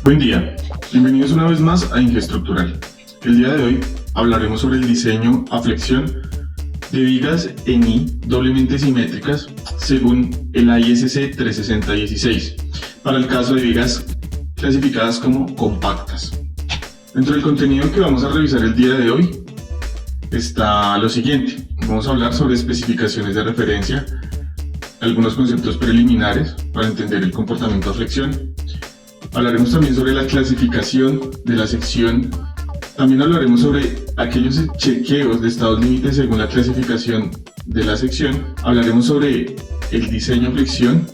Buen día, bienvenidos una vez más a Ingestructural. El día de hoy hablaremos sobre el diseño a flexión de vigas en I doblemente simétricas según el ISC 36016 para el caso de vigas clasificadas como compactas. Dentro del contenido que vamos a revisar el día de hoy está lo siguiente. Vamos a hablar sobre especificaciones de referencia, algunos conceptos preliminares para entender el comportamiento a flexión. Hablaremos también sobre la clasificación de la sección. También hablaremos sobre aquellos chequeos de estados límites según la clasificación de la sección. Hablaremos sobre el diseño a flexión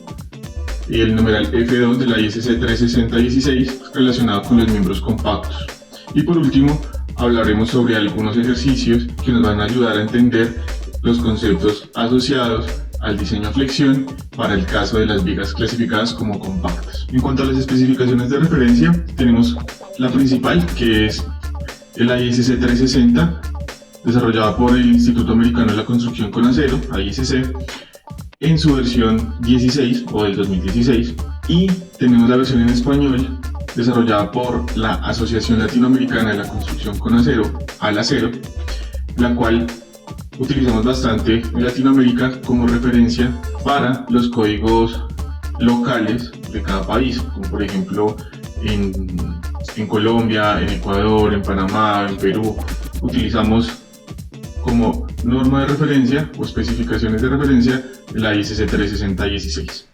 y el numeral F2 de la ISC 36016 relacionado con los miembros compactos. Y por último, hablaremos sobre algunos ejercicios que nos van a ayudar a entender los conceptos asociados al diseño a flexión para el caso de las vigas clasificadas como compactas. En cuanto a las especificaciones de referencia, tenemos la principal, que es el ISC 360, desarrollada por el Instituto Americano de la Construcción con Acero, ISC, en su versión 16 o del 2016, y tenemos la versión en español, desarrollada por la Asociación Latinoamericana de la Construcción con Acero, ALACERO, la cual utilizamos bastante en Latinoamérica como referencia para los códigos locales de cada país, como por ejemplo en Colombia, en Ecuador, en Panamá, en Perú. Utilizamos como norma de referencia o especificaciones de referencia la ISC 36016.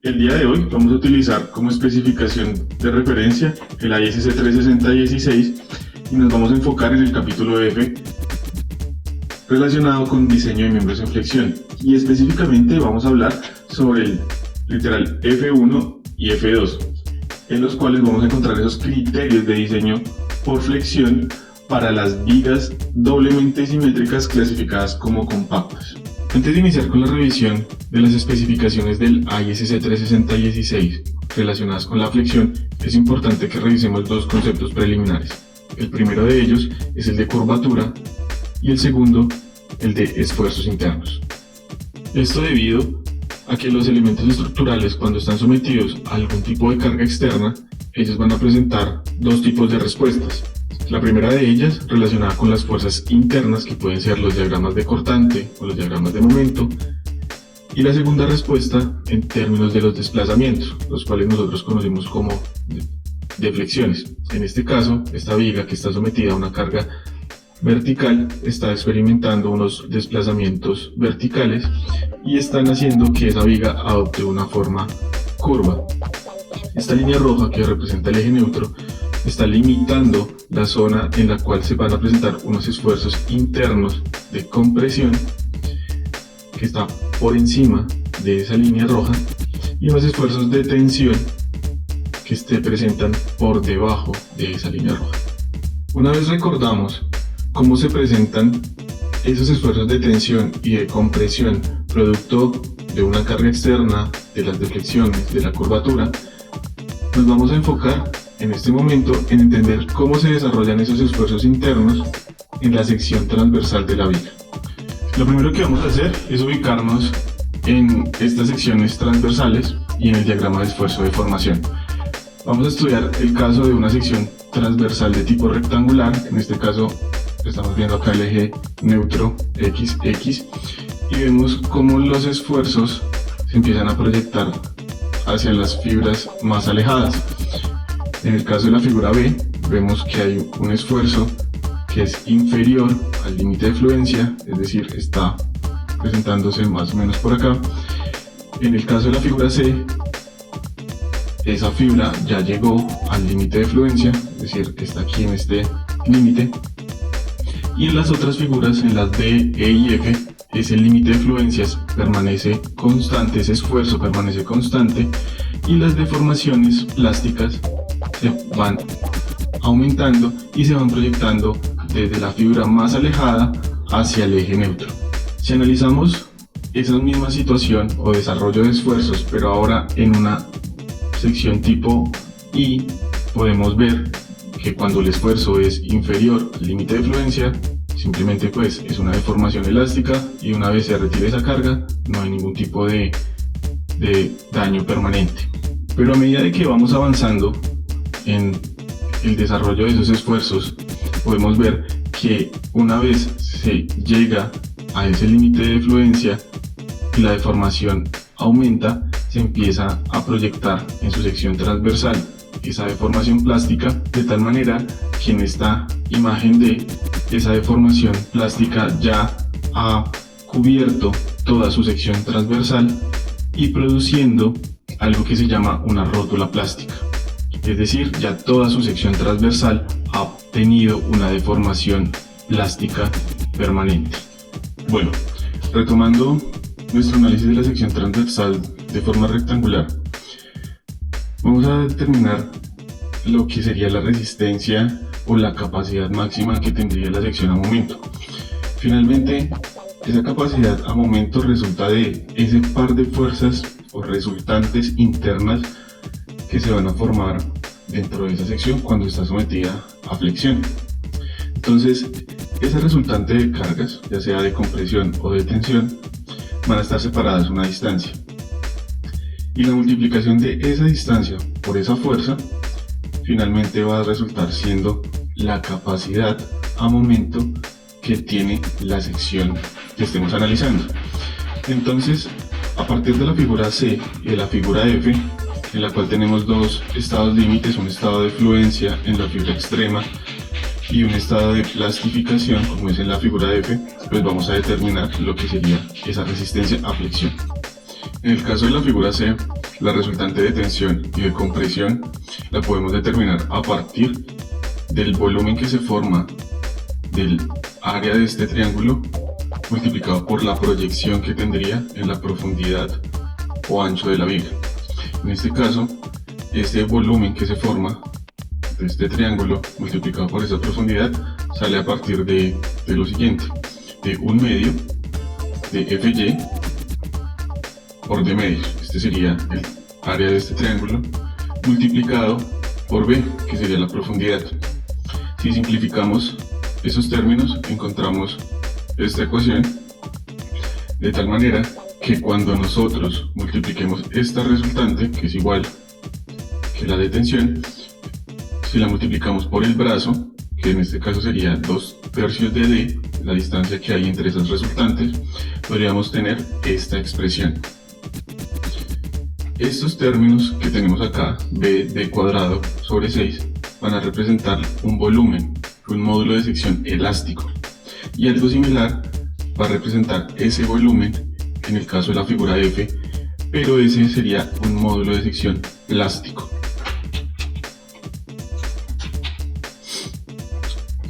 El día de hoy vamos a utilizar como especificación de referencia el ISC 36016 y nos vamos a enfocar en el capítulo F relacionado con diseño de miembros en flexión, y específicamente vamos a hablar sobre el literal F1 y F2, en los cuales vamos a encontrar esos criterios de diseño por flexión para las vigas doblemente simétricas clasificadas como compactas. Antes de iniciar con la revisión de las especificaciones del ISC 36016 relacionadas con la flexión, es importante que revisemos dos conceptos preliminares. El primero de ellos es el de curvatura y el segundo, el de esfuerzos internos. Esto debido a que los elementos estructurales, cuando están sometidos a algún tipo de carga externa, ellos van a presentar dos tipos de respuestas. La primera de ellas relacionada con las fuerzas internas, que pueden ser los diagramas de cortante o los diagramas de momento, y la segunda respuesta en términos de los desplazamientos, los cuales nosotros conocemos como deflexiones. En este caso, esta viga que está sometida a una carga vertical está experimentando unos desplazamientos verticales y están haciendo que esa viga adopte una forma curva. Esta línea roja que representa el eje neutro está limitando la zona en la cual se van a presentar unos esfuerzos internos de compresión que está por encima de esa línea roja y unos esfuerzos de tensión que se presentan por debajo de esa línea roja. Una vez recordamos cómo se presentan esos esfuerzos de tensión y de compresión producto de una carga externa, de las deflexiones, de la curvatura, nos vamos a enfocar en este momento en entender cómo se desarrollan esos esfuerzos internos en la sección transversal de la viga. Lo primero que vamos a hacer es ubicarnos en estas secciones transversales y en el diagrama de esfuerzo de formación. Vamos a estudiar el caso de una sección transversal de tipo rectangular, en este caso estamos viendo acá el eje neutro XX y vemos cómo los esfuerzos se empiezan a proyectar hacia las fibras más alejadas. En el caso de la figura B, vemos que hay un esfuerzo que es inferior al límite de fluencia, es decir, está presentándose más o menos por acá. En el caso de la figura C, esa fibra ya llegó al límite de fluencia, es decir, está aquí en este límite. Y en las otras figuras, en las D, E y F, ese límite de fluencias permanece constante, ese esfuerzo permanece constante y las deformaciones plásticas se van aumentando y se van proyectando desde la fibra más alejada hacia el eje neutro. Si analizamos esa misma situación o desarrollo de esfuerzos, pero ahora en una sección tipo I, podemos ver que cuando el esfuerzo es inferior al límite de fluencia, simplemente pues es una deformación elástica y una vez se retire esa carga no hay ningún tipo de daño permanente. Pero a medida de que vamos avanzando en el desarrollo de esos esfuerzos, podemos ver que una vez se llega a ese límite de fluencia y la deformación aumenta, se empieza a proyectar en su sección transversal esa deformación plástica, de tal manera que en esta imagen de esa deformación plástica ya ha cubierto toda su sección transversal y produciendo algo que se llama una rótula plástica. Es decir, ya toda su sección transversal ha tenido una deformación plástica permanente. Bueno, retomando nuestro análisis de la sección transversal de forma rectangular, vamos a determinar lo que sería la resistencia o la capacidad máxima que tendría la sección a momento. Finalmente, esa capacidad a momento resulta de ese par de fuerzas o resultantes internas que se van a formar dentro de esa sección cuando está sometida a flexión. Entonces, esa resultante de cargas, ya sea de compresión o de tensión, van a estar separadas a una distancia. Y la multiplicación de esa distancia por esa fuerza, finalmente va a resultar siendo la capacidad a momento que tiene la sección que estemos analizando. Entonces, a partir de la figura C y de la figura F, en la cual tenemos dos estados límites, un estado de fluencia en la fibra extrema y un estado de plastificación, como es en la figura F, pues vamos a determinar lo que sería esa resistencia a flexión. En el caso de la figura C, la resultante de tensión y de compresión la podemos determinar a partir del volumen que se forma del área de este triángulo multiplicado por la proyección que tendría en la profundidad o ancho de la viga. En este caso, este volumen que se forma de este triángulo multiplicado por esa profundidad sale a partir de lo siguiente, de 1 medio de FY por D medios. Este sería el área de este triángulo multiplicado por B, que sería la profundidad. Si simplificamos esos términos, encontramos esta ecuación de tal manera que cuando nosotros multipliquemos esta resultante, que es igual que la de tensión, si la multiplicamos por el brazo, que en este caso sería 2/3 de D, la distancia que hay entre esas resultantes, podríamos tener esta expresión. Estos términos que tenemos acá, BD cuadrado sobre 6, van a representar un volumen, un módulo de sección elástico. Y algo similar va a representar ese volumen en el caso de la figura F, pero ese sería un módulo de sección plástico.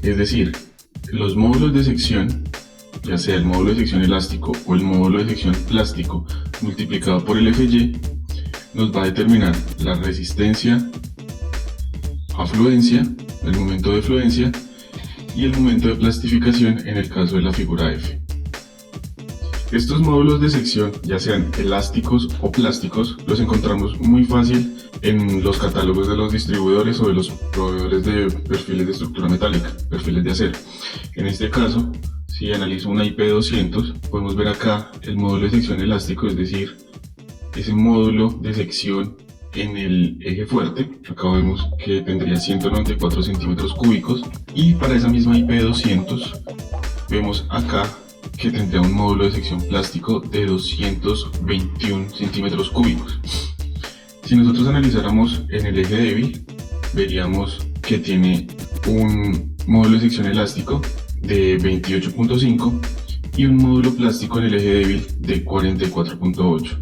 Es decir, los módulos de sección, ya sea el módulo de sección elástico o el módulo de sección plástico multiplicado por el FY, nos va a determinar la resistencia a fluencia, el momento de fluencia y el momento de plastificación en el caso de la figura F. Estos módulos de sección, ya sean elásticos o plásticos, los encontramos muy fácil en los catálogos de los distribuidores o de los proveedores de perfiles de estructura metálica, perfiles de acero. En este caso, si analizo una IP200, podemos ver acá el módulo de sección elástico, es decir, ese módulo de sección en el eje fuerte. Acá vemos que tendría 194 centímetros cúbicos, y para esa misma IP200 vemos acá que tendría un módulo de sección plástico de 221 centímetros cúbicos. Si nosotros analizáramos en el eje débil, veríamos que tiene un módulo de sección elástico de 28.5 y un módulo plástico en el eje débil de 44.8.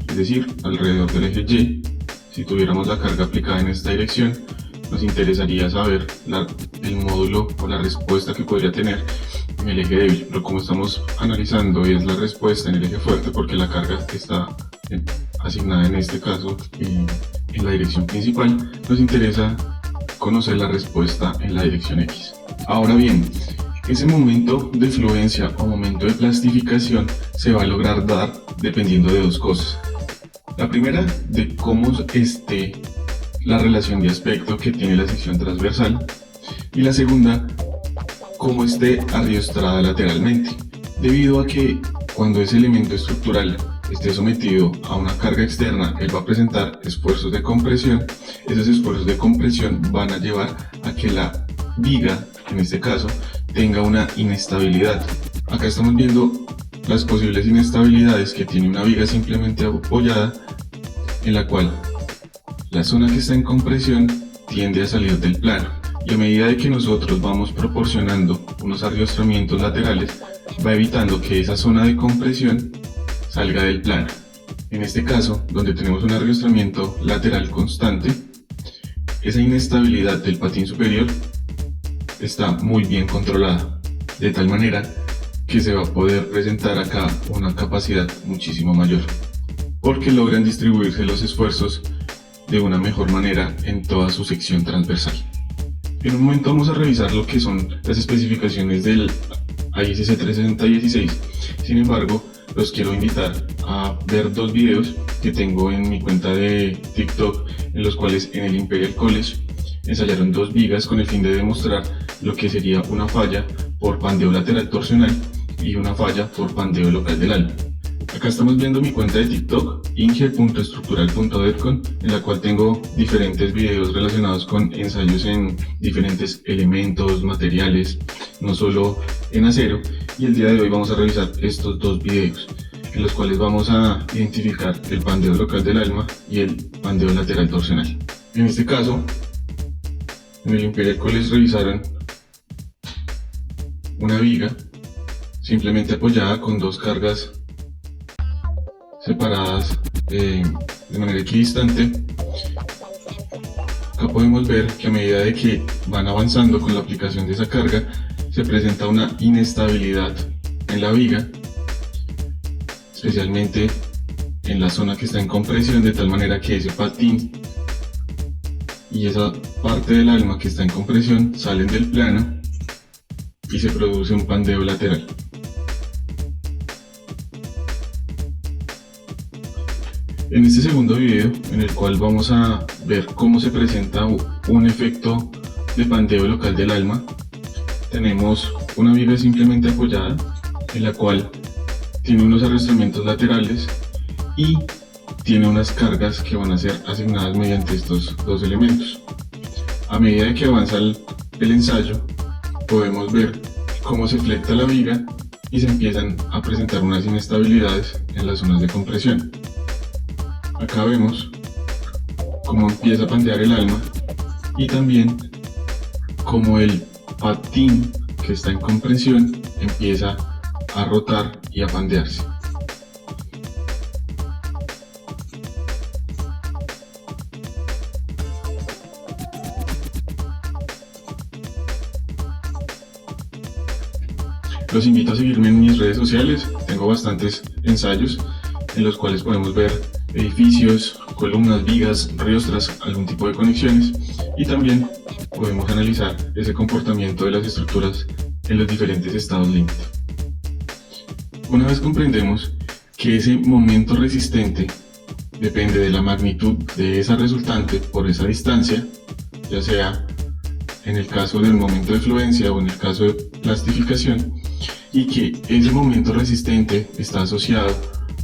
Es decir, alrededor del eje Y, si tuviéramos la carga aplicada en esta dirección, nos interesaría saber el módulo o la respuesta que podría tener en el eje débil, pero como estamos analizando es la respuesta en el eje fuerte porque la carga está asignada en este caso en la dirección principal, nos interesa conocer la respuesta en la dirección X. Ahora bien, ese momento de fluencia o momento de plastificación se va a lograr dar dependiendo de dos cosas. La primera, de cómo esté la relación de aspecto que tiene la sección transversal, y la segunda, cómo esté arriostrada lateralmente, debido a que cuando ese elemento estructural esté sometido a una carga externa, él va a presentar esfuerzos de compresión. Esos esfuerzos de compresión van a llevar a que la viga, en este caso, tenga una inestabilidad. Acá estamos viendo las posibles inestabilidades que tiene una viga simplemente apoyada, en la cual la zona que está en compresión tiende a salir del plano, y a medida de que nosotros vamos proporcionando unos arriostramientos laterales, va evitando que esa zona de compresión salga del plano. En este caso, donde tenemos un arriostramiento lateral constante, esa inestabilidad del patín superior está muy bien controlada, de tal manera que se va a poder presentar acá una capacidad muchísimo mayor, porque logran distribuirse los esfuerzos de una mejor manera en toda su sección transversal. En un momento vamos a revisar lo que son las especificaciones del ISC 36016. Sin embargo, los quiero invitar a ver dos videos que tengo en mi cuenta de TikTok, en los cuales en el Imperial College ensayaron dos vigas con el fin de demostrar lo que sería una falla por pandeo lateral torsional y una falla por pandeo local del alma. Acá estamos viendo mi cuenta de TikTok, inge.estructural.detcon, en la cual tengo diferentes videos relacionados con ensayos en diferentes elementos, materiales, no solo en acero. Y el día de hoy vamos a revisar estos dos videos, en los cuales vamos a identificar el pandeo local del alma y el pandeo lateral torsional. En este caso, en el Imperial College revisaron una viga simplemente apoyada con dos cargas separadas de manera equidistante. Acá podemos ver que a medida de que van avanzando con la aplicación de esa carga, se presenta una inestabilidad en la viga, especialmente en la zona que está en compresión, de tal manera que ese patín y esa parte del alma que está en compresión salen del plano y se produce un pandeo lateral. En este segundo video, en el cual vamos a ver cómo se presenta un efecto de pandeo local del alma, tenemos una viga simplemente apoyada, en la cual tiene unos arrastramientos laterales y tiene unas cargas que van a ser asignadas mediante estos dos elementos. A medida que avanza el ensayo, podemos ver cómo se flecta la viga y se empiezan a presentar unas inestabilidades en las zonas de compresión. Acá vemos cómo empieza a pandear el alma y también cómo el patín que está en compresión empieza a rotar y a pandearse. Los invito a seguirme en mis redes sociales, tengo bastantes ensayos en los cuales podemos ver edificios, columnas, vigas, riostras, algún tipo de conexiones, y también podemos analizar ese comportamiento de las estructuras en los diferentes estados límite. Una vez comprendemos que ese momento resistente depende de la magnitud de esa resultante por esa distancia, ya sea en el caso del momento de fluencia o en el caso de plastificación, y que ese momento resistente está asociado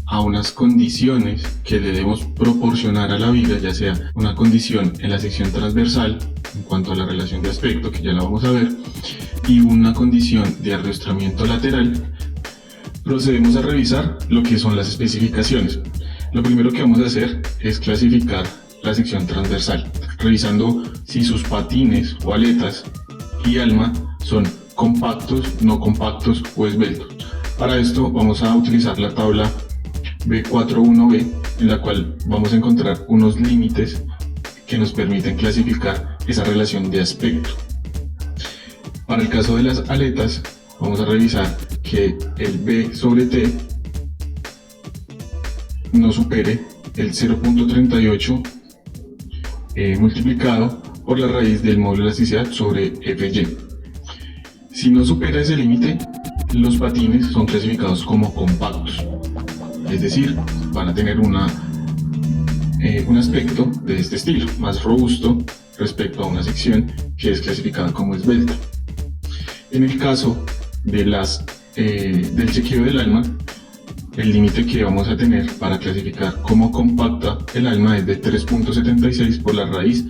a unas condiciones que debemos proporcionar a la viga, ya sea una condición en la sección transversal en cuanto a la relación de aspecto, que ya la vamos a ver, y una condición de arrastramiento lateral, procedemos a revisar lo que son las especificaciones. Lo primero que vamos a hacer es clasificar la sección transversal, revisando si sus patines o aletas y alma son compactos, no compactos o esbeltos. Para esto vamos a utilizar la tabla B41B, en la cual vamos a encontrar unos límites que nos permiten clasificar esa relación de aspecto. Para el caso de las aletas, vamos a revisar que el B sobre T no supere el 0.38 multiplicado por la raíz del módulo de elasticidad sobre FY. Si no supera ese límite, los patines son clasificados como compactos, es decir, van a tener un aspecto de este estilo, más robusto respecto a una sección que es clasificada como esbelta. En el caso de del chequeo del alma, el límite que vamos a tener para clasificar cómo compacta el alma es de 3.76 por la raíz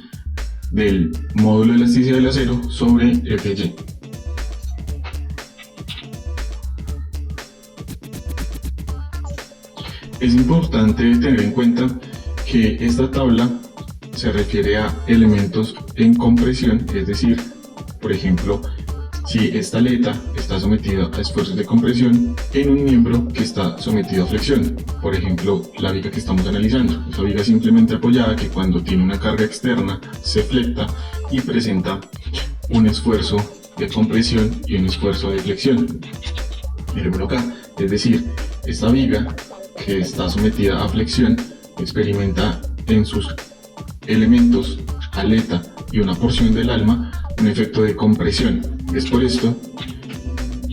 del módulo de elasticidad del acero sobre Fy. Es importante tener en cuenta que esta tabla se refiere a elementos en compresión, es decir, por ejemplo, si esta aleta está sometida a esfuerzos de compresión en un miembro que está sometido a flexión, por ejemplo, la viga que estamos analizando. Esa viga simplemente apoyada que cuando tiene una carga externa se flecta y presenta un esfuerzo de compresión y un esfuerzo de flexión. Miremoslo acá, es decir, esta viga que está sometida a flexión experimenta en sus elementos, aleta y una porción del alma, un efecto de compresión. Es por esto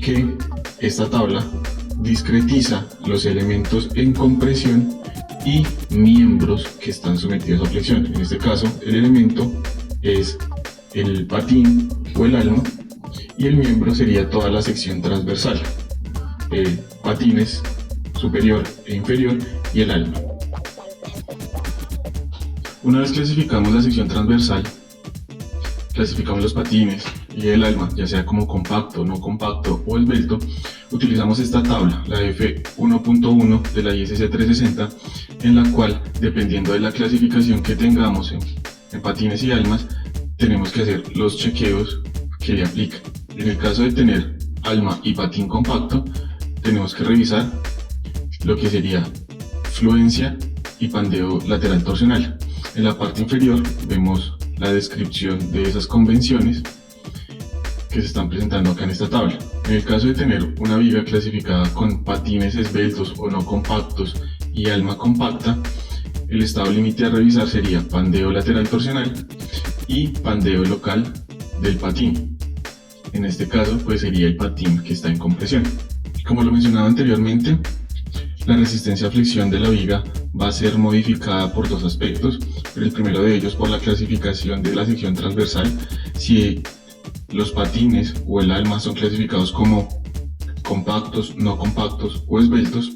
que esta tabla discretiza los elementos en compresión y miembros que están sometidos a flexión. En este caso, el elemento es el patín o el alma y el miembro sería toda la sección transversal. El patín es superior e inferior y el alma. Una vez clasificamos la sección transversal, clasificamos los patines y el alma, ya sea como compacto, no compacto o esbelto, utilizamos esta tabla, la F1.1 de la ISC 360, en la cual, dependiendo de la clasificación que tengamos en patines y almas, tenemos que hacer los chequeos que le aplican. En el caso de tener alma y patín compacto, tenemos que revisar lo que sería fluencia y pandeo lateral torsional. En la parte inferior vemos la descripción de esas convenciones que se están presentando acá en esta tabla. En el caso de tener una viga clasificada con patines esbeltos o no compactos y alma compacta, el estado límite a revisar sería pandeo lateral torsional y pandeo local del patín. En este caso, pues sería el patín que está en compresión. Como lo mencionaba anteriormente, la resistencia a flexión de la viga va a ser modificada por dos aspectos, pero el primero de ellos por la clasificación de la sección transversal, si los patines o el alma son clasificados como compactos, no compactos o esbeltos,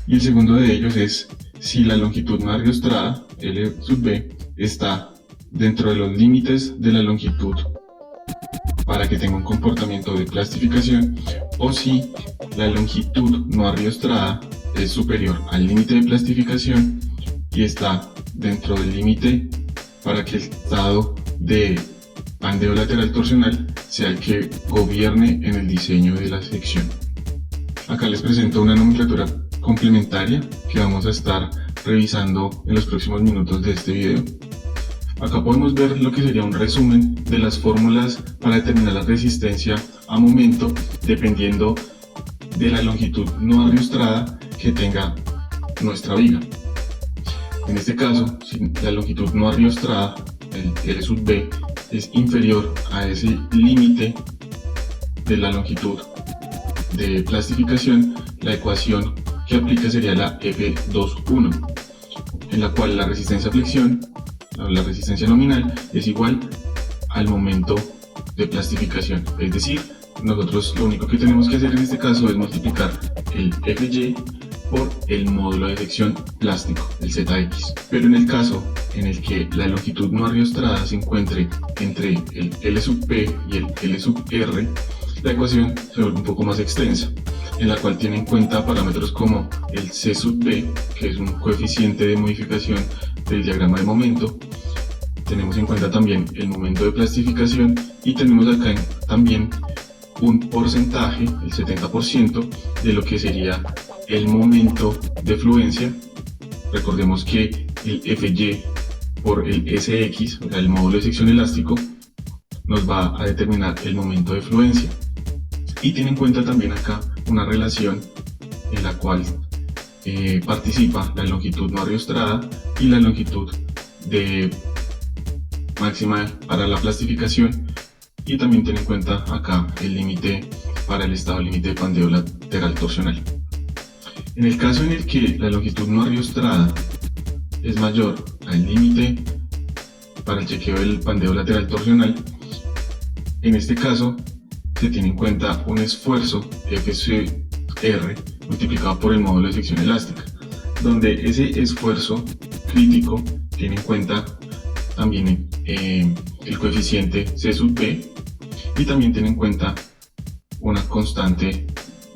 y el segundo de ellos es si la longitud no arriostrada, L sub B, está dentro de los límites de la longitud para que tenga un comportamiento de plastificación, o si la longitud no arriostrada es superior al límite de plastificación y está dentro del límite para que el estado de pandeo lateral torsional sea el que gobierne en el diseño de la sección. Acá les presento una nomenclatura complementaria que vamos a estar revisando en los próximos minutos de este video. Acá podemos ver lo que sería un resumen de las fórmulas para determinar la resistencia a momento dependiendo de la longitud no arriostrada que tenga nuestra viga. En este caso, si la longitud no arriostrada, el L sub B, es inferior a ese límite de la longitud de plastificación, la ecuación que aplica sería la F2.1, en la cual la resistencia a flexión, la resistencia nominal, es igual al momento de plastificación. Es decir, nosotros lo único que tenemos que hacer en este caso es multiplicar el Fy por el módulo de sección plástico, el Zx. Pero en el caso en el que la longitud no arriostrada se encuentre entre el L sub P y el L sub R, la ecuación se vuelve un poco más extensa, en la cual tiene en cuenta parámetros como el C sub B, que es un coeficiente de modificación del diagrama de momento. Tenemos en cuenta también el momento de plastificación y tenemos acá también un porcentaje, el 70%, de lo que sería el momento de fluencia. Recordemos que el Fy por el Sx, o sea, el módulo de sección elástico, nos va a determinar el momento de fluencia. Y tiene en cuenta también acá una relación en la cual participa la longitud no arriostrada y la longitud de máxima para la plastificación, y también tiene en cuenta acá el límite para el estado límite de pandeo lateral torsional. En el caso en el que la longitud no arriostrada es mayor al límite para el chequeo del pandeo lateral torsional, en este caso se tiene en cuenta un esfuerzo FCR multiplicado por el módulo de sección elástica, donde ese esfuerzo crítico tiene en cuenta también el coeficiente C sub B y también tiene en cuenta una constante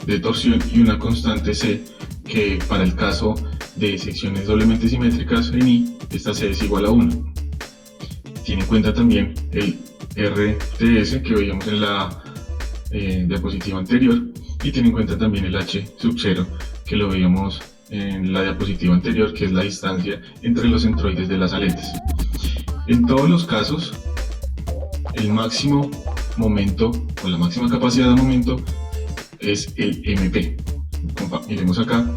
de torsión y una constante C, que para el caso de secciones doblemente simétricas en I, esta C es igual a 1. Tiene en cuenta también el RTS que veíamos en la diapositiva anterior, y tiene en cuenta también el H sub 0 que lo veíamos en la diapositiva anterior, que es la distancia entre los centroides de las aletas. En todos los casos, el máximo momento o la máxima capacidad de momento es el MP. Miremos acá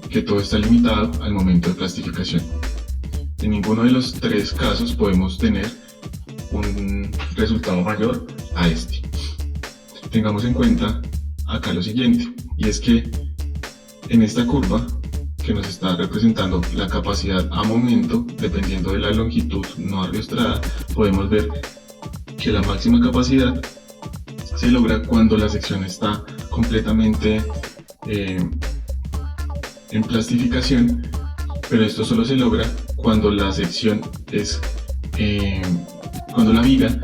que todo está limitado al momento de plastificación. En ninguno de los tres casos podemos tener un resultado mayor a este. Tengamos en cuenta acá lo siguiente, y es que en esta curva que nos está representando la capacidad a momento, dependiendo de la longitud no arriostrada, podemos ver que la máxima capacidad se logra cuando la sección está completamente en plastificación, pero esto solo se logra cuando la sección es cuando la viga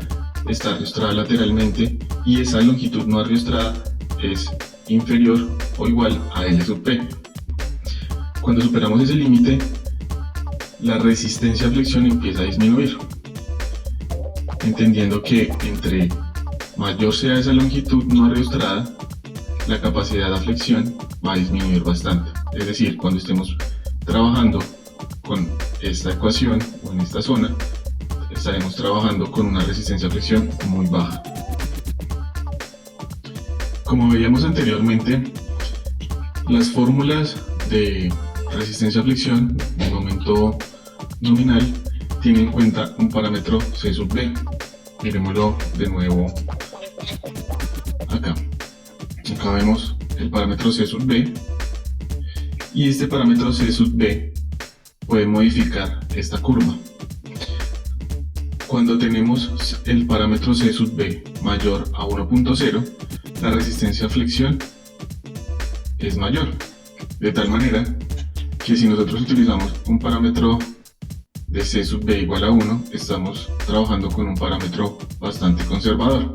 está arriostrada lateralmente y esa longitud no arriostrada es inferior o igual a L sub P. Cuando superamos ese límite, la resistencia a flexión empieza a disminuir, entendiendo que entre mayor sea esa longitud no arriostrada, la capacidad de flexión va a disminuir bastante. Es decir, cuando estemos trabajando con esta ecuación o en esta zona, estaremos trabajando con una resistencia a flexión muy baja. Como veíamos anteriormente, las fórmulas de resistencia a flexión de momento nominal tienen en cuenta un parámetro C sub B. Miremoslo de nuevo acá. Acá vemos el parámetro C sub B, y este parámetro C sub B puede modificar esta curva. Cuando tenemos el parámetro C sub B mayor a 1.0, la resistencia a flexión es mayor, de tal manera que si nosotros utilizamos un parámetro de C sub B igual a 1, estamos trabajando con un parámetro bastante conservador.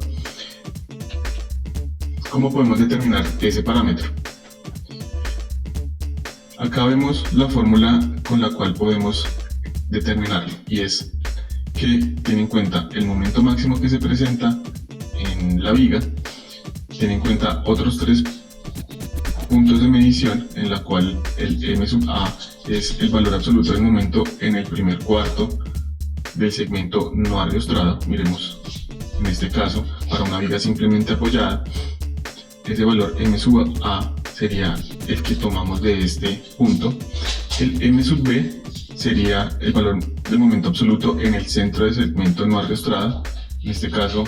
¿Cómo podemos determinar ese parámetro? Acá vemos la fórmula con la cual podemos determinarlo, y es que tiene en cuenta el momento máximo que se presenta en la viga, tiene en cuenta otros tres puntos de medición, en la cual el M sub A es el valor absoluto del momento en el primer cuarto del segmento no arriostrado. Miremos en este caso, para una viga simplemente apoyada, ese valor M sub A sería el que tomamos de este punto. El M sub B sería el valor del momento absoluto en el centro del segmento no arriostrado, en este caso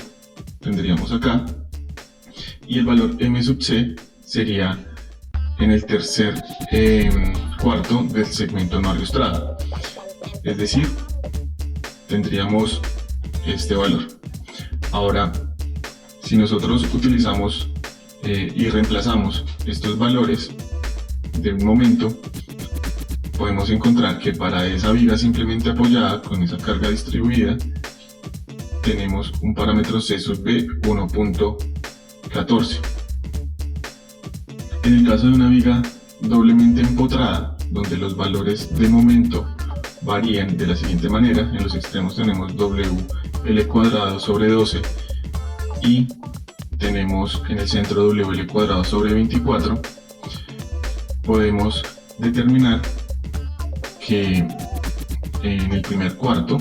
tendríamos acá, y el valor M sub C sería en el tercer cuarto del segmento no arriostrado, es decir, tendríamos este valor. Ahora, si nosotros utilizamos y reemplazamos estos valores del momento, podemos encontrar que para esa viga simplemente apoyada con esa carga distribuida tenemos un parámetro C sub B 1.14. En el caso de una viga doblemente empotrada, donde los valores de momento varían de la siguiente manera: en los extremos tenemos WL cuadrado sobre 12 y tenemos en el centro WL cuadrado sobre 24, podemos determinar que en el primer cuarto,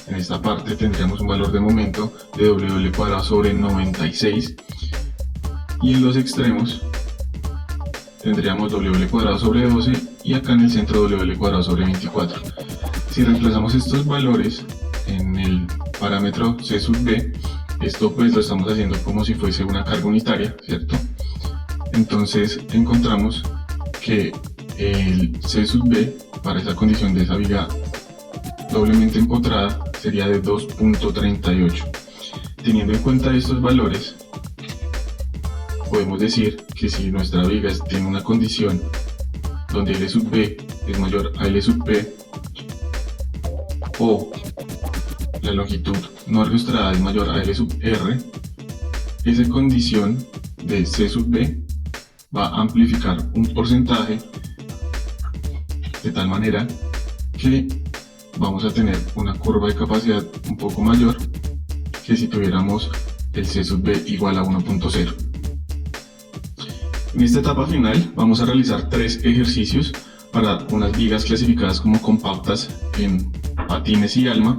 en esta parte, tendríamos un valor de momento de WL cuadrado sobre 96, y en los extremos tendríamos WL cuadrado sobre 12 y acá en el centro WL cuadrado sobre 24. Si reemplazamos estos valores en el parámetro C sub B, esto pues lo estamos haciendo como si fuese una carga unitaria, ¿cierto? Entonces encontramos que el C sub B para esa condición de esa viga doblemente empotrada sería de 2.38. Teniendo en cuenta estos valores, podemos decir que si nuestra viga tiene una condición donde L sub B es mayor a L sub P, o la longitud no ariostrada es mayor a L sub R, esa condición de C sub B va a amplificar un porcentaje de tal manera que vamos a tener una curva de capacidad un poco mayor que si tuviéramos el C sub B igual a 1.0. En esta etapa final vamos a realizar 3 ejercicios para unas vigas clasificadas como compactas en patines y alma.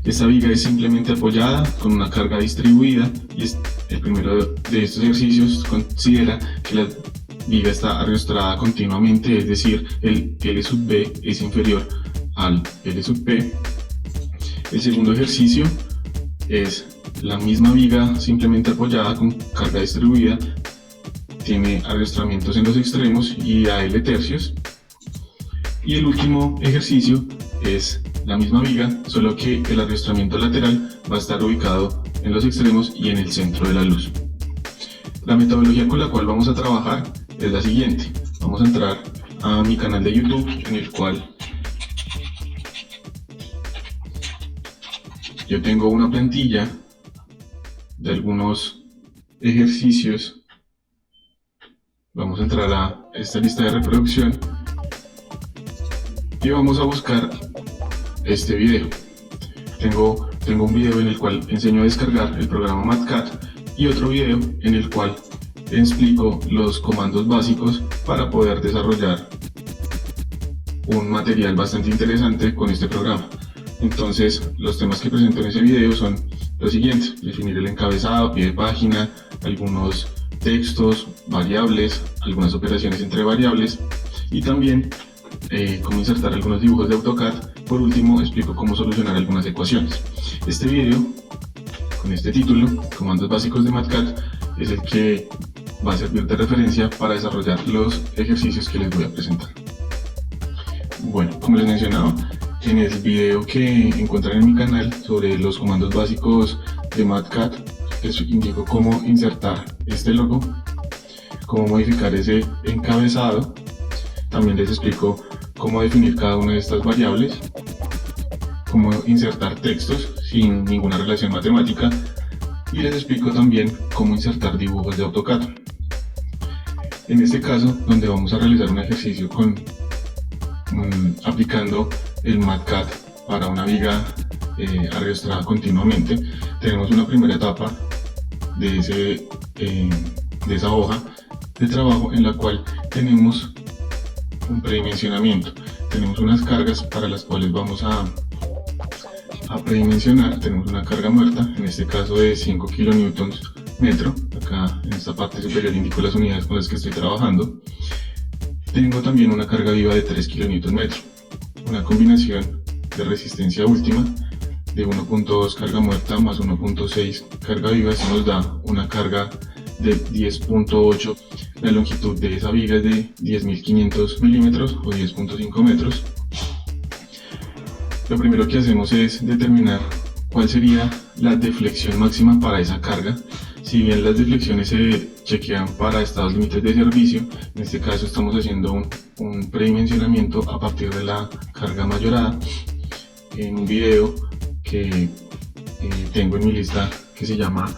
Esta viga es simplemente apoyada con una carga distribuida y el primero de estos ejercicios considera que la viga está ariostrada continuamente, es decir, el L sub B es inferior al L sub P. El segundo ejercicio es la misma viga simplemente apoyada con carga distribuida, tiene ariostramientos en los extremos y a L tercios. Y el último ejercicio es la misma viga, solo que el ariostramiento lateral va a estar ubicado en los extremos y en el centro de la luz. La metodología con la cual vamos a trabajar es la siguiente. Vamos a entrar a mi canal de YouTube, en el cual yo tengo una plantilla de algunos ejercicios. Vamos a entrar a esta lista de reproducción y vamos a buscar este video. Tengo un video en el cual enseño a descargar el programa MatCat y otro video en el cual explico los comandos básicos para poder desarrollar un material bastante interesante con este programa. Entonces, los temas que presento en ese video son los siguientes: definir el encabezado, pie de página, algunos textos, variables, algunas operaciones entre variables y también cómo insertar algunos dibujos de AutoCAD. Por último, explico cómo solucionar algunas ecuaciones. Este video, con este título, Comandos básicos de MatCat, es el que va a servir de referencia para desarrollar los ejercicios que les voy a presentar. Bueno, como les mencionaba, en el video que encuentran en mi canal sobre los comandos básicos de MatCat, les indico cómo insertar este logo, cómo modificar ese encabezado. También les explico cómo definir cada una de estas variables, cómo insertar textos sin ninguna relación matemática y les explico también cómo insertar dibujos de AutoCAD. En este caso, donde vamos a realizar un ejercicio aplicando el MatCat para una viga ariostrada continuamente, tenemos una primera etapa de esa hoja de trabajo en la cual tenemos un predimensionamiento. Tenemos unas cargas para las cuales vamos a predimensionar. Tenemos una carga muerta, en este caso de 5 kN metro. Acá en esta parte superior indico las unidades con las que estoy trabajando. Tengo también una carga viva de 3 kN metro. Una combinación de resistencia última de 1.2 carga muerta más 1.6 carga viva. Esto nos da una carga de 10.8. La longitud de esa viga es de 10.500 milímetros o 10.5 metros. Lo primero que hacemos es determinar cuál sería la deflexión máxima para esa carga. Si bien las deflexiones se chequean para estados límites de servicio, en este caso estamos haciendo un predimensionamiento a partir de la carga mayorada. En un video que tengo en mi lista que se llama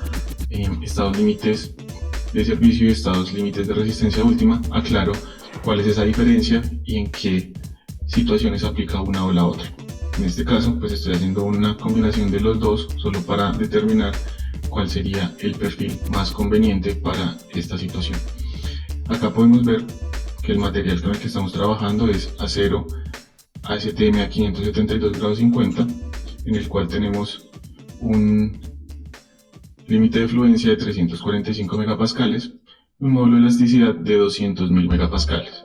estados límites de servicio y estados límites de resistencia última, aclaro cuál es esa diferencia y en qué situaciones aplica una o la otra. En este caso, pues estoy haciendo una combinación de los dos solo para determinar cuál sería el perfil más conveniente para esta situación. Acá podemos ver que el material con el que estamos trabajando es acero ASTM a 572 grados 50, en el cual tenemos un límite de fluencia de 345 megapascales y un módulo de elasticidad de 200.000 megapascales.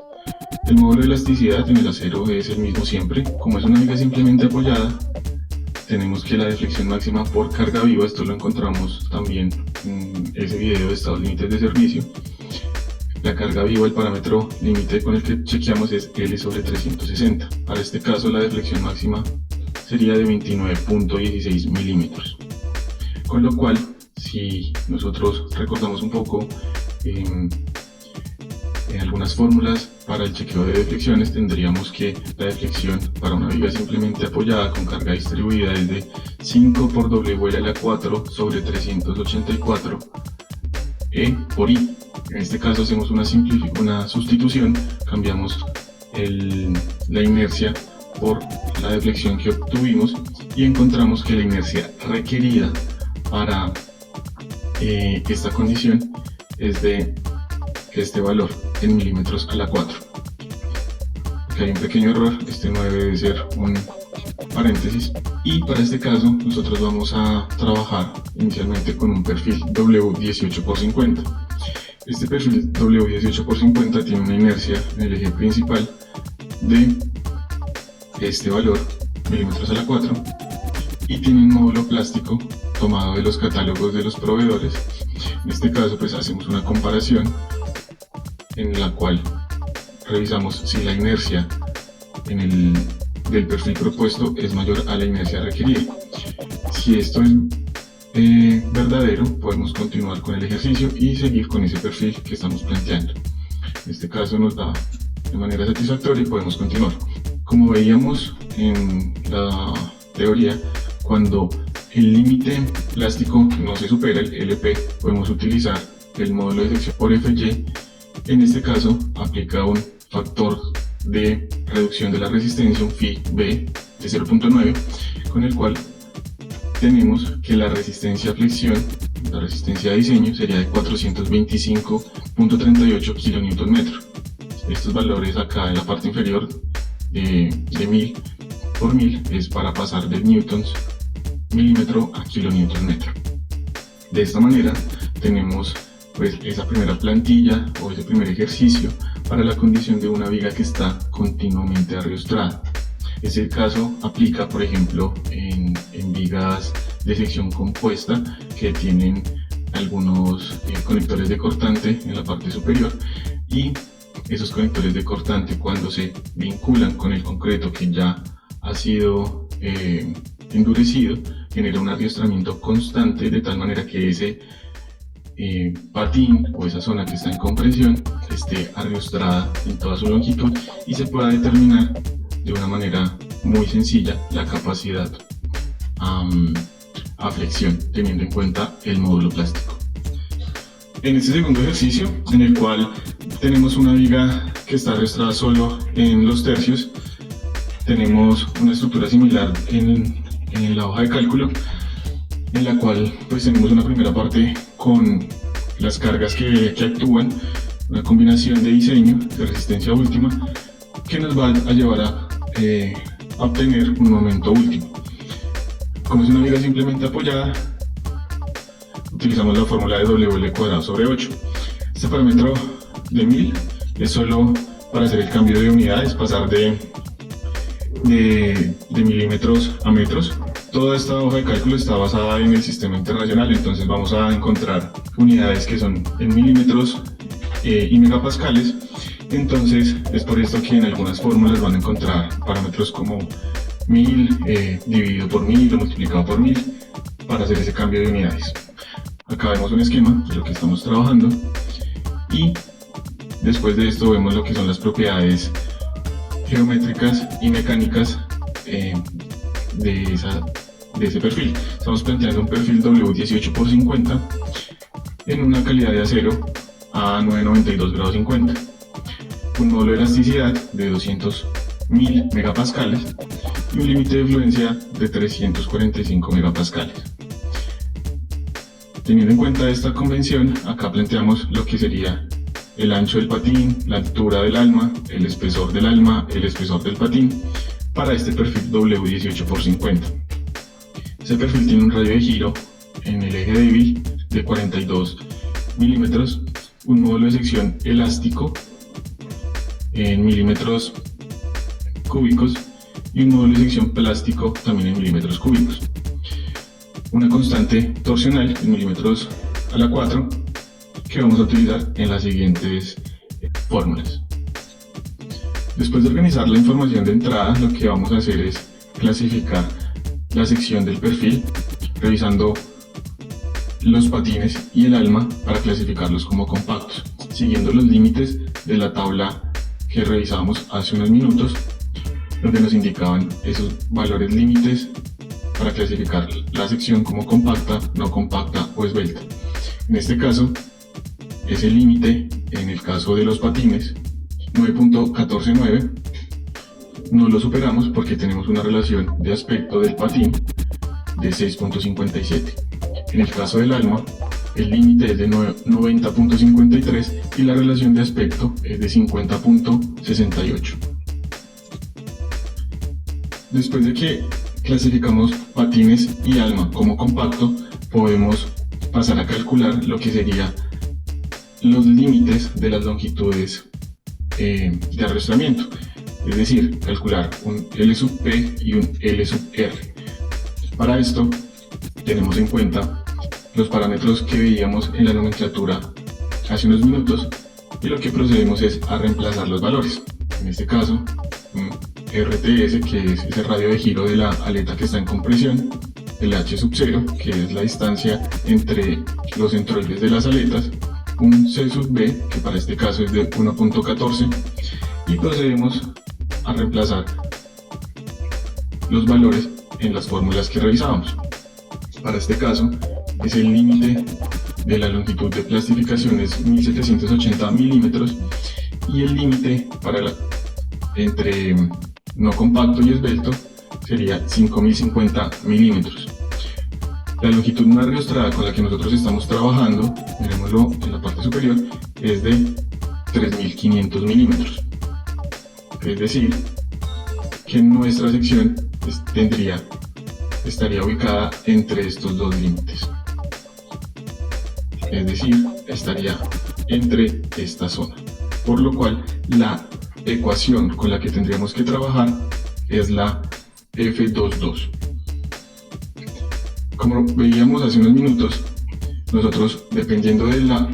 El módulo de elasticidad en el acero es el mismo siempre. Como es una viga simplemente apoyada, tenemos que la deflexión máxima por carga viva, esto lo encontramos también en ese video de estados límites de servicio. La carga viva, el parámetro límite con el que chequeamos es L sobre 360. Para este caso la deflexión máxima sería de 29.16 milímetros. Con lo cual, si nosotros recordamos un poco en algunas fórmulas para el chequeo de deflexiones tendríamos que la deflexión para una viga simplemente apoyada con carga distribuida es de 5 por W a la 4 sobre 384 E por I. En este caso hacemos una sustitución, cambiamos la inercia por la deflexión que obtuvimos y encontramos que la inercia requerida para esta condición es de este valor en milímetros a la 4. Aquí hay un pequeño error, este 9 debe ser un paréntesis, y para este caso nosotros vamos a trabajar inicialmente con un perfil W18x50. Este perfil W18x50 tiene una inercia en el eje principal de este valor, milímetros a la 4, y tiene un módulo plástico tomado de los catálogos de los proveedores. En este caso pues hacemos una comparación en la cual revisamos si la inercia del perfil propuesto es mayor a la inercia requerida. Si esto es verdadero, podemos continuar con el ejercicio y seguir con ese perfil que estamos planteando. En este caso nos da de manera satisfactoria y podemos continuar. Como veíamos en la teoría, cuando el límite plástico no se supera, el LP, podemos utilizar el módulo de sección por FY. En este caso aplica un factor de reducción de la resistencia, un Φ-B de 0.9, con el cual tenemos que la resistencia a flexión, la resistencia de diseño, sería de 425.38 kN. Estos valores acá en la parte inferior de 1000 por 1000 es para pasar de newtons milímetro a kN. De esta manera tenemos pues esa primera plantilla o ese primer ejercicio para la condición de una viga que está continuamente arriostrada. Ese caso aplica, por ejemplo, en vigas de sección compuesta que tienen algunos conectores de cortante en la parte superior, y esos conectores de cortante, cuando se vinculan con el concreto que ya ha sido endurecido, genera un arriostramiento constante, de tal manera que ese patín o esa zona que está en compresión esté arriostrada en toda su longitud y se pueda determinar de una manera muy sencilla la capacidad a flexión, teniendo en cuenta el módulo plástico. En este segundo ejercicio, en el cual tenemos una viga que está arriostrada solo en los tercios, tenemos una estructura similar en la hoja de cálculo, en la cual pues tenemos una primera parte con las cargas que actúan, una combinación de diseño, de resistencia última, que nos va a llevar a obtener un momento último. Como es una viga simplemente apoyada, utilizamos la fórmula de WL² sobre 8. Este parámetro de 1000 es solo para hacer el cambio de unidades, pasar de milímetros a metros. Toda esta hoja de cálculo está basada en el sistema internacional, entonces vamos a encontrar unidades que son en milímetros y megapascales. Entonces es por esto que en algunas fórmulas van a encontrar parámetros como 1000 dividido por 1000 o multiplicado por 1000 para hacer ese cambio de unidades. Acá vemos un esquema de lo que estamos trabajando, y después de esto vemos lo que son las propiedades geométricas y mecánicas de ese perfil. Estamos planteando un perfil W18x50 en una calidad de acero a 992 grados 50, un módulo de elasticidad de 200.000 megapascales y un límite de fluencia de 345 megapascales. Teniendo en cuenta esta convención, acá planteamos lo que sería el ancho del patín, la altura del alma, el espesor del alma, el espesor del patín para este perfil W18x50. Este perfil tiene un radio de giro en el eje débil de 42 milímetros, un módulo de sección elástico en milímetros cúbicos y un módulo de sección plástico también en milímetros cúbicos. Una constante torsional en milímetros a la 4 que vamos a utilizar en las siguientes fórmulas. Después de organizar la información de entrada, lo que vamos a hacer es clasificar la sección del perfil, revisando los patines y el alma para clasificarlos como compactos, siguiendo los límites de la tabla que revisábamos hace unos minutos, donde nos indicaban esos valores límites para clasificar la sección como compacta, no compacta o esbelta. En este caso, ese límite, en el caso de los patines, 9.149, no lo superamos porque tenemos una relación de aspecto del patín de 6.57. En el caso del alma, el límite es de 90.53 y la relación de aspecto es de 50.68. Después de que clasificamos patines y alma como compacto, podemos pasar a calcular lo que serían los límites de las longitudes de arrastramiento, es decir, calcular un L sub P y un L sub R. Para esto tenemos en cuenta los parámetros que veíamos en la nomenclatura hace unos minutos y lo que procedemos es a reemplazar los valores. En este caso, RTS, que es ese radio de giro de la aleta que está en compresión, el H sub 0, que es la distancia entre los centroides de las aletas, un C sub B, que para este caso es de 1.14, y procedemos a reemplazar los valores en las fórmulas que revisábamos. Para este caso, es el límite de la longitud de plastificación es 1780 milímetros y el límite para entre no compacto y esbelto sería 5050 milímetros. La longitud no ariostrada con la que nosotros estamos trabajando, miremoslo en la parte superior, es de 3500 milímetros. Es decir, que nuestra sección estaría ubicada entre estos dos límites. Es decir, estaría entre esta zona. Por lo cual, la ecuación con la que tendríamos que trabajar es la F22. Como veíamos hace unos minutos, nosotros, dependiendo de la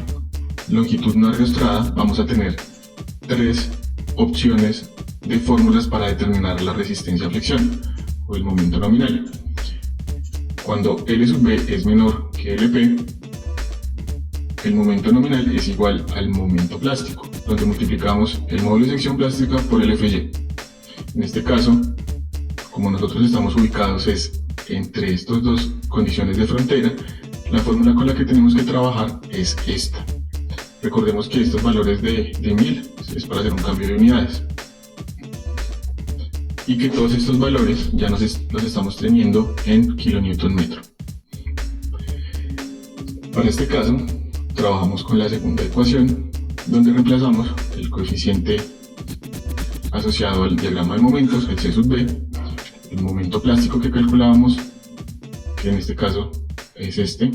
longitud no ariostrada, vamos a tener tres opciones de fórmulas para determinar la resistencia a flexión o el momento nominal. Cuando L sub B es menor que LP, el momento nominal es igual al momento plástico, donde multiplicamos el módulo de sección plástica por el FY. En este caso, como nosotros estamos ubicados es entre estas dos condiciones de frontera, la fórmula con la que tenemos que trabajar es esta. Recordemos que estos valores de 1000 es para hacer un cambio de unidades y que todos estos valores ya los estamos teniendo en kilonewton metro. Para este caso, trabajamos con la segunda ecuación, donde reemplazamos el coeficiente asociado al diagrama de momentos, el C sub B, el momento plástico que calculábamos, que en este caso es este.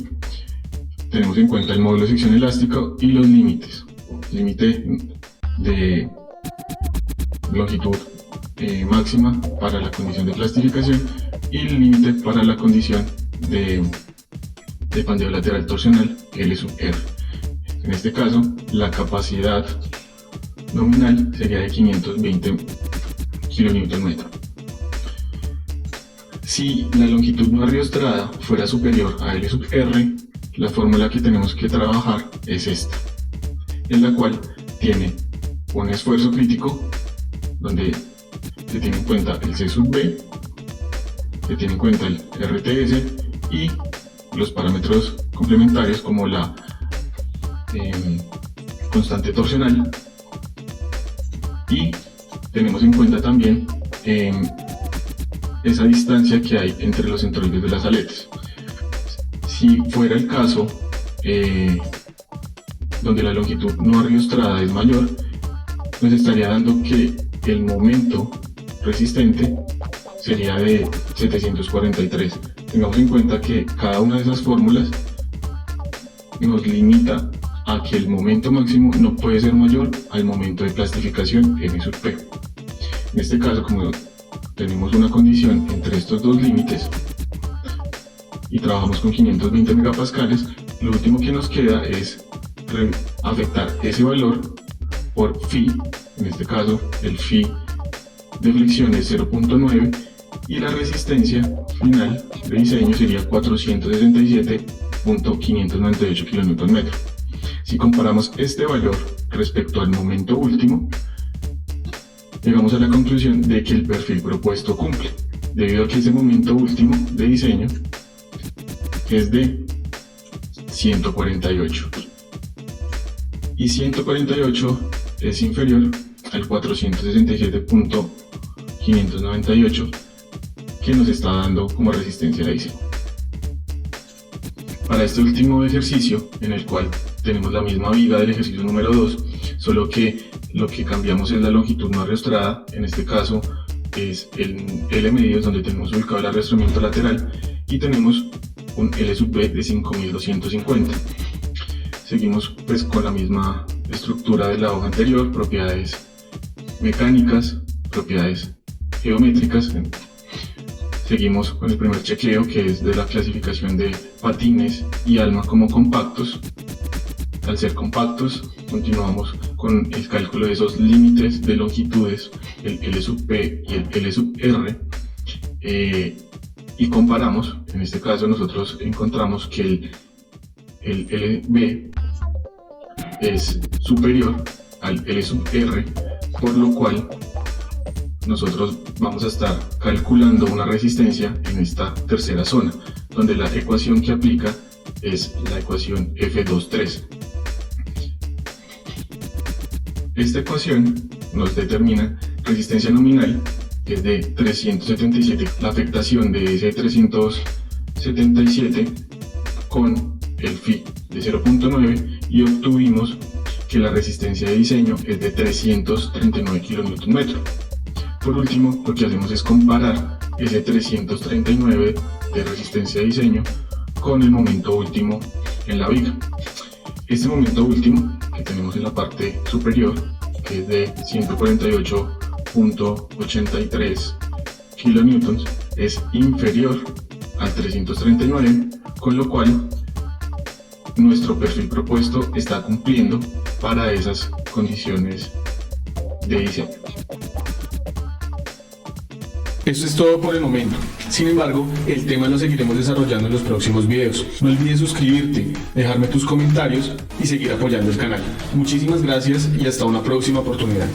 Tenemos en cuenta el módulo de sección elástico y los límites. Límite de longitud máxima para la condición de plastificación y el límite para la condición de pandeo lateral torsional, L sub R. En este caso, la capacidad nominal sería de 520 kN. Si la longitud no ariostrada fuera superior a L sub R, la fórmula que tenemos que trabajar es esta, en la cual tiene un esfuerzo crítico donde se tiene en cuenta el C sub B, se tiene en cuenta el RTS y los parámetros complementarios como la constante torsional, y tenemos en cuenta también esa distancia que hay entre los centroides de las aletas. Si fuera el caso donde la longitud no ariostrada es mayor, nos estaría dando que el momento resistente sería de 743. Tengamos en cuenta que cada una de esas fórmulas nos limita a que el momento máximo no puede ser mayor al momento de plastificación M sub P. En este caso, como tenemos una condición entre estos dos límites y trabajamos con 520 megapascales, lo último que nos queda es afectar ese valor por phi. En este caso, el phi de flexión es 0.9 y la resistencia final de diseño sería 467 3.598 kN. Si comparamos este valor respecto al momento último, llegamos a la conclusión de que el perfil propuesto cumple, debido a que ese momento último de diseño es de 148 y 148 es inferior al 467.598 que nos está dando como resistencia de diseño. Para este último ejercicio, en el cual tenemos la misma viga del ejercicio número 2, solo que lo que cambiamos es la longitud no arrastrada. En este caso es el L medios, donde tenemos ubicado el arrastramiento lateral, y tenemos un L sub B de 5250. Seguimos pues con la misma estructura de la hoja anterior: propiedades mecánicas, propiedades geométricas. Seguimos con el primer chequeo, que es de la clasificación de patines y alma como compactos. Al ser compactos, continuamos con el cálculo de esos límites de longitudes, el L sub P y el L sub R, y comparamos. En este caso nosotros encontramos que el LB es superior al L sub R, por lo cual nosotros vamos a estar calculando una resistencia en esta tercera zona, donde la ecuación que aplica es la ecuación F23. Esta ecuación nos determina resistencia nominal, que es de 377, la afectación de ese 377 con el phi de 0.9, y obtuvimos que la resistencia de diseño es de 339 kN. Por último, lo que hacemos es comparar ese 339 de resistencia de diseño con el momento último en la viga. Este momento último que tenemos en la parte superior, que es de 148.83 kN, es inferior al 339, con lo cual nuestro perfil propuesto está cumpliendo para esas condiciones de diseño. Esto es todo por el momento. Sin embargo, el tema lo seguiremos desarrollando en los próximos videos. No olvides suscribirte, dejarme tus comentarios y seguir apoyando el canal. Muchísimas gracias y hasta una próxima oportunidad.